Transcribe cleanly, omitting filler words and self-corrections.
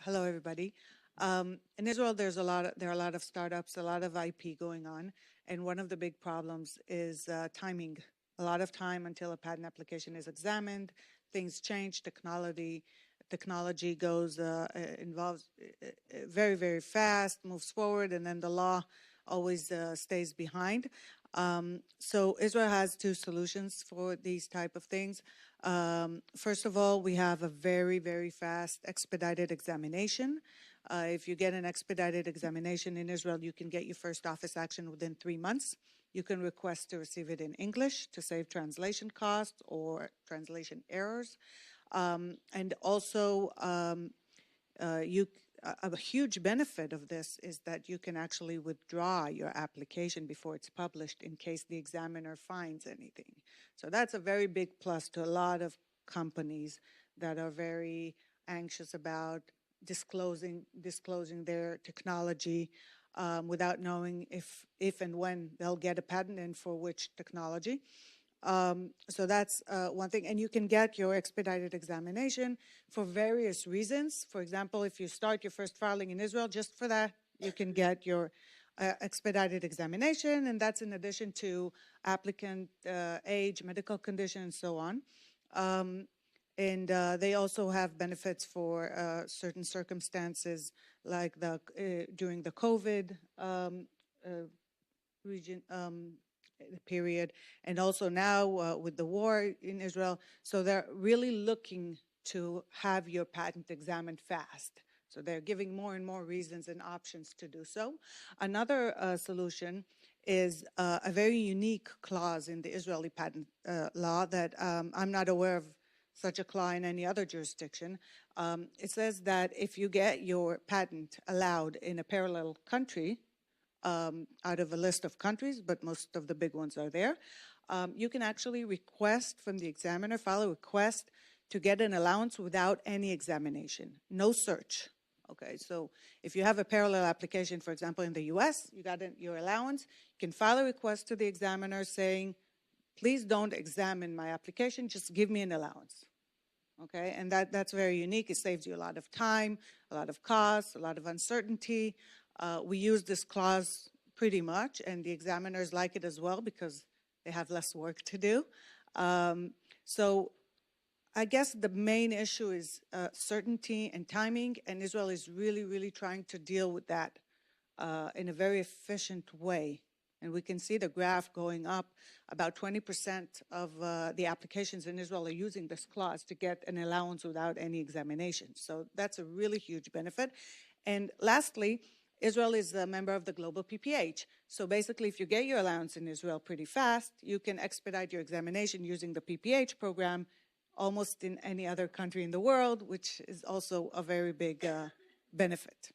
Hello, everybody. In Israel, there are a lot of startups, a lot of IP going on, and one of the big problems is timing. A lot of time until a patent application is examined. Things change. Technology goes involves very, very fast, moves forward, and then the law always stays behind. So Israel has two solutions for these type of things. First of all, we have a very, very fast expedited examination. If you get an expedited examination in Israel, you can get your first office action within 3 months. You can request to receive it in English to save translation costs or translation errors. And also, a huge benefit of this is that you can actually withdraw your application before it's published in case the examiner finds anything. So that's a very big plus to a lot of companies that are very anxious about disclosing their technology without knowing if and when they'll get a patent and for which technology. So that's one thing. And you can get your expedited examination for various reasons. For example, if you start your first filing in Israel, just for that, you can get your expedited examination, and that's in addition to applicant age, medical condition, and so on. And they also have benefits for certain circumstances, like during the COVID period, and also now with the war in Israel. So they're really looking to have your patent examined fast. So they're giving more and more reasons and options to do so. Another solution is a very unique clause in the Israeli patent law that I'm not aware of such a clause in any other jurisdiction. It says that if you get your patent allowed in a parallel country, out of a list of countries, but most of the big ones are there, you can actually request from the examiner, file a request to get an allowance without any examination, no search. Okay, so if you have a parallel application, for example, in the US, you got your allowance, you can file a request to the examiner saying, please don't examine my application, just give me an allowance. Okay, and that's very unique. It saves you a lot of time, a lot of costs, a lot of uncertainty. We use this clause pretty much, and the examiners like it as well because they have less work to do. So I guess the main issue is certainty and timing, and Israel is really, really trying to deal with that in a very efficient way. And we can see the graph going up. About 20% of the applications in Israel are using this clause to get an allowance without any examination. So that's a really huge benefit. And lastly, Israel is a member of the global PPH. So basically, if you get your allowance in Israel pretty fast, you can expedite your examination using the PPH program almost in any other country in the world, which is also a very big benefit.